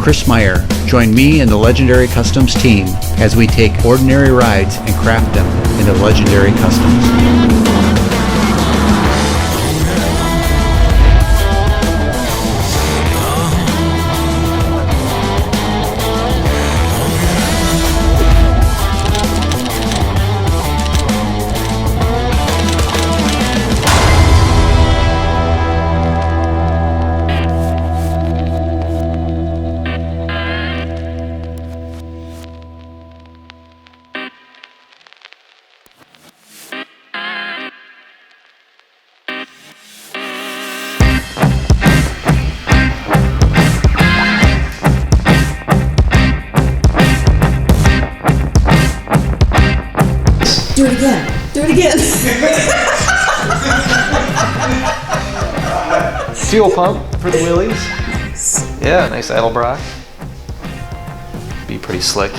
Chris Meyer. Join me and the Legendary Customs team as we take ordinary rides and craft them into legendary customs. Do it again. Do it again. Fuel pump for the Willys. Nice. Yeah, nice Edelbrock. Be pretty slick.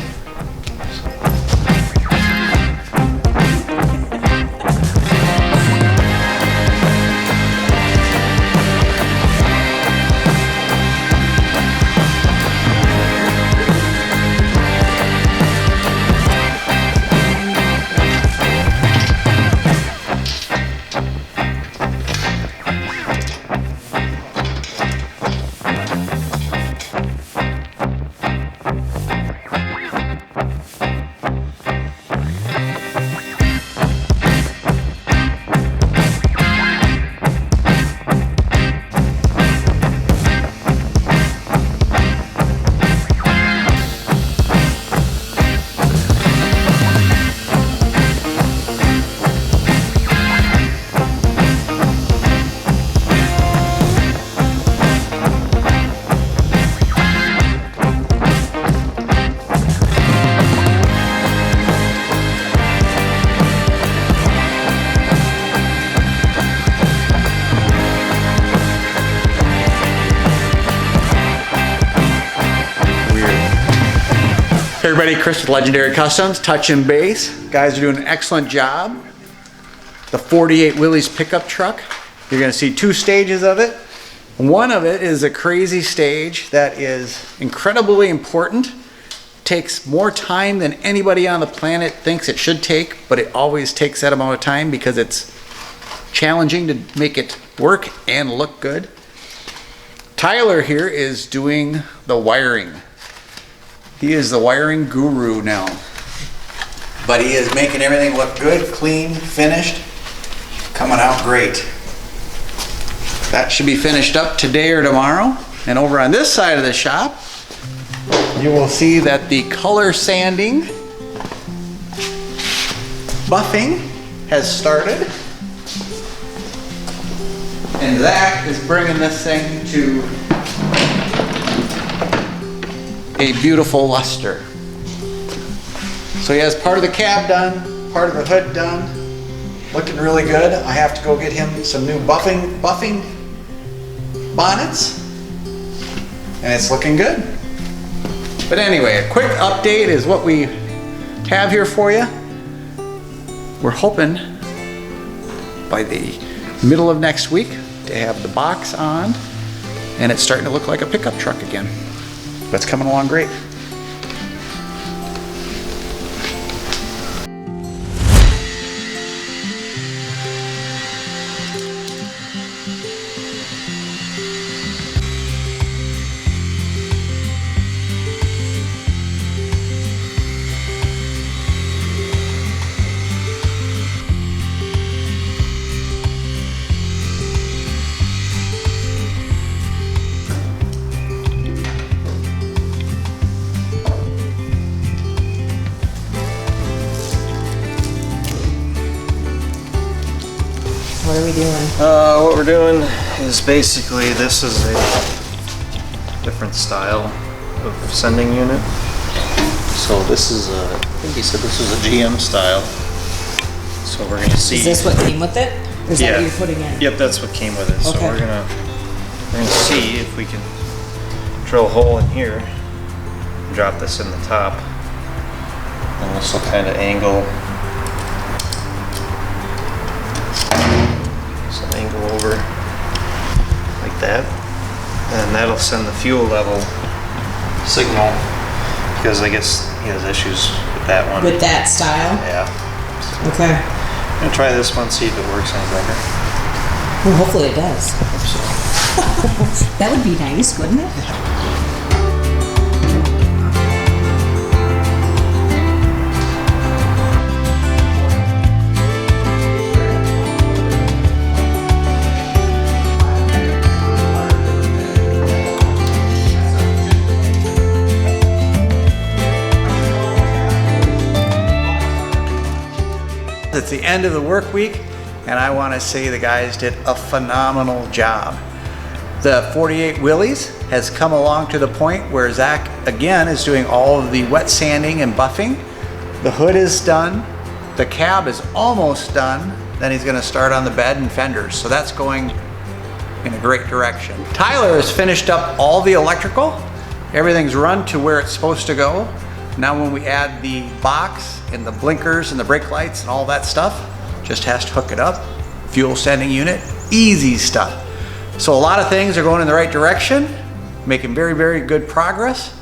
Hey everybody, Chris with Legendary Customs, touching base. Guys are doing an excellent job. The 48 Willys pickup truck. You're gonna see two stages of it. One of it is a crazy stage that is incredibly important. Takes more time than anybody on the planet thinks it should take, but it always takes that amount of time because it's challenging to make it work and look good. Tyler here is doing the wiring. He is the wiring guru now. But he is making everything look good, clean, finished, coming out great. That should be finished up today or tomorrow. And over on this side of the shop, you will see that the color sanding, buffing has started. And Zack is bringing this thing to a beautiful luster. So he has part of the cab done, part of the hood done, looking really good. I have to go get him some new buffing bonnets, and it's looking good. But anyway, a quick update is what we have here for you. We're hoping by the middle of next week to have the box on, and it's starting to look like a pickup truck again. That's coming along great. What are we doing? What we're doing is basically, this is a different style of sending unit. So this is I think he said this was a GM style. So we're gonna see. Is this what came with it? Or is that what you're putting in? Yep, that's what came with it. So Okay. we're gonna see if we can drill a hole in here, drop this in the top, and this will kind of angle. Over like that, and that'll send the fuel level signal, because I guess he has issues with that one. With that style? Yeah. Okay. I'm gonna try this one, see if it works any better. Well, hopefully it does. Hope so. That would be nice, wouldn't it? It's the end of the work week, and I want to say the guys did a phenomenal job. The 48 Willys has come along to the point where Zack again is doing all of the wet sanding and buffing. The hood is done, the cab is almost done, then he's going to start on the bed and fenders, so that's going in a great direction. Tyler has finished up all the electrical, everything's run to where it's supposed to go. Now when we add the box and the blinkers and the brake lights and all that stuff, just has to hook it up. Fuel sending unit, easy stuff. So a lot of things are going in the right direction, making very, very good progress.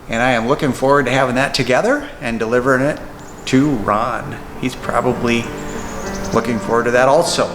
And I am looking forward to having that together and delivering it to Ron. He's probably looking forward to that also.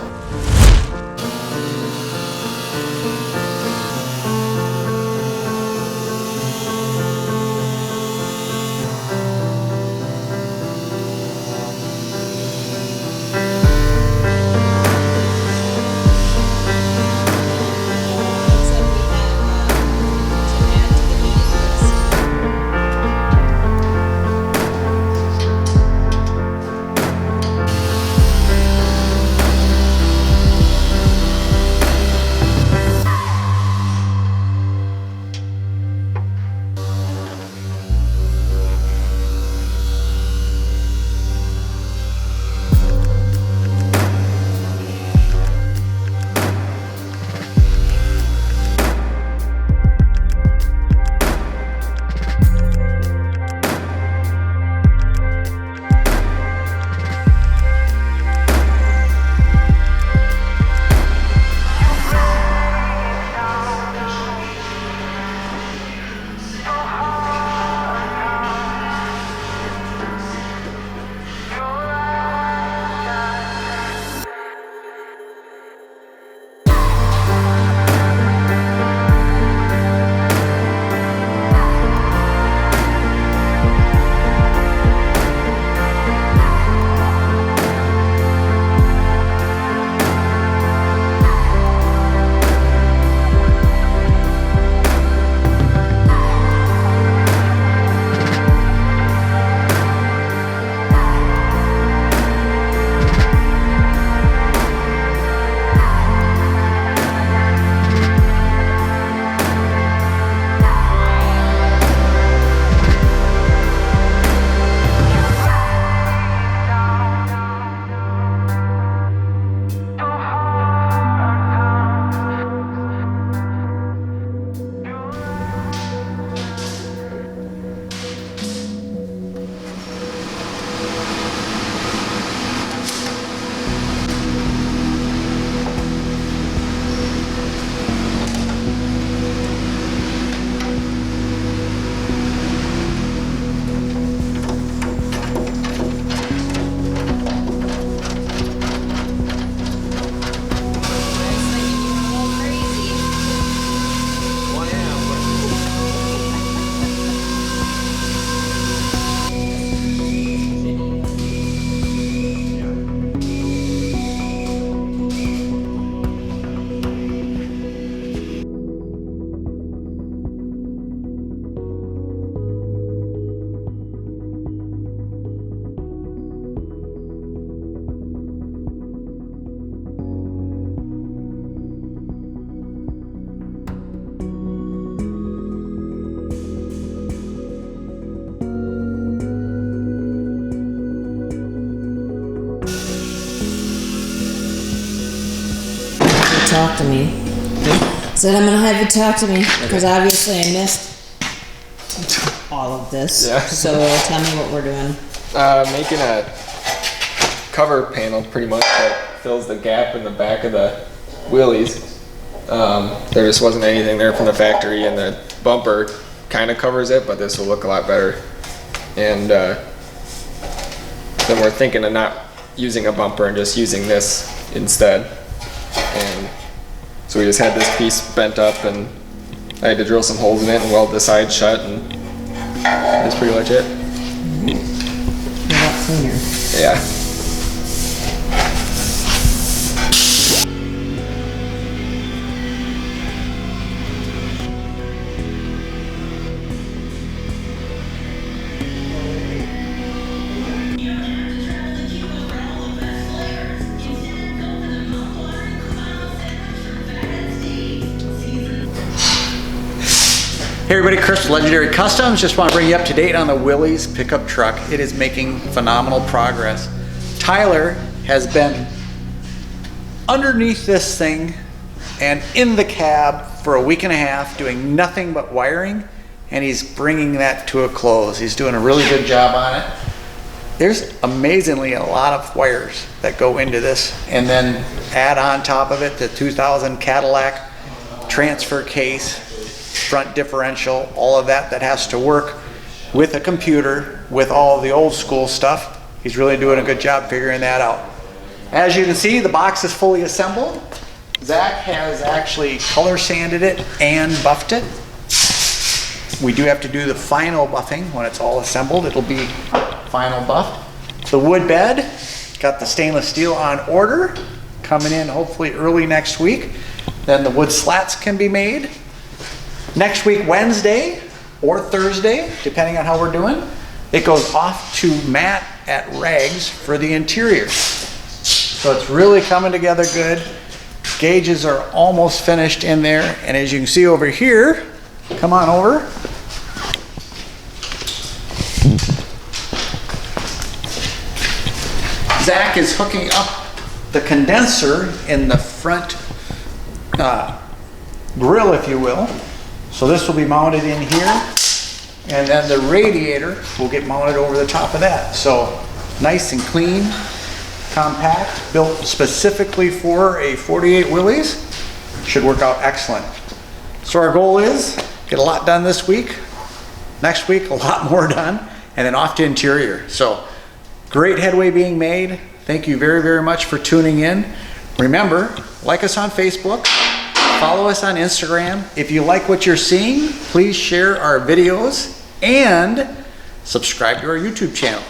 Talk to me. Said I'm gonna have you talk to me because obviously I missed all of this. Yeah. So tell me what we're doing. Making a cover panel pretty much that fills the gap in the back of the Willys. There just wasn't anything there from the factory, and the bumper kind of covers it, but this will look a lot better. And then we're thinking of not using a bumper and just using this instead. And so we just had this piece bent up, and I had to drill some holes in it and weld the side shut, and that's pretty much it. A lot cleaner. Yeah. Hey everybody, Chris with Legendary Customs. Just want to bring you up to date on the Willys pickup truck. It is making phenomenal progress. Tyler has been underneath this thing and in the cab for a week and a half doing nothing but wiring, and he's bringing that to a close. He's doing a really good job on it. There's amazingly a lot of wires that go into this, and then add on top of it the 2000 Cadillac transfer case, front differential, all of that has to work with a computer with all the old school stuff. He's really doing a good job figuring that out. As you can see, the box is fully assembled. Zack has actually color sanded it and buffed it. We do have to do the final buffing when it's all assembled. It'll be final buffed. The wood bed, got the stainless steel on order, coming in hopefully early next week. Then the wood slats can be made. Next week, Wednesday or Thursday, depending on how we're doing, it goes off to Matt at Rags for the interior. So it's really coming together good. Gauges are almost finished in there. And as you can see over here, come on over. Zack is hooking up the condenser in the front grill, if you will. So this will be mounted in here, and then the radiator will get mounted over the top of that. So nice and clean, compact, built specifically for a 48 Willys. Should work out excellent. So our goal is get a lot done this week. Next week, a lot more done, and then off to interior. So great headway being made. Thank you very, very much for tuning in. Remember, like us on Facebook. Follow us on Instagram. If you like what you're seeing, please share our videos and subscribe to our YouTube channel.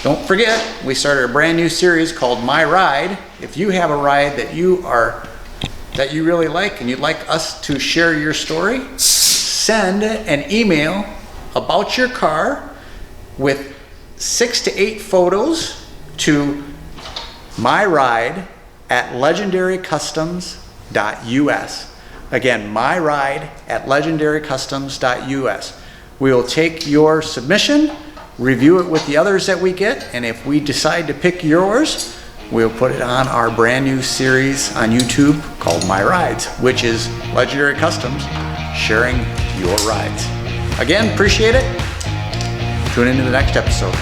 Don't forget, we started a brand new series called My Ride. If you have a ride that you really like and you'd like us to share your story, send an email about your car with 6 to 8 photos to myride@legendarycustoms.us. Again, myride@legendarycustoms.us. We will take your submission, review it with the others that we get, and if we decide to pick yours, we'll put it on our brand new series on YouTube called My Rides, which is Legendary Customs sharing your rides. Again, appreciate it. Tune into the next episode.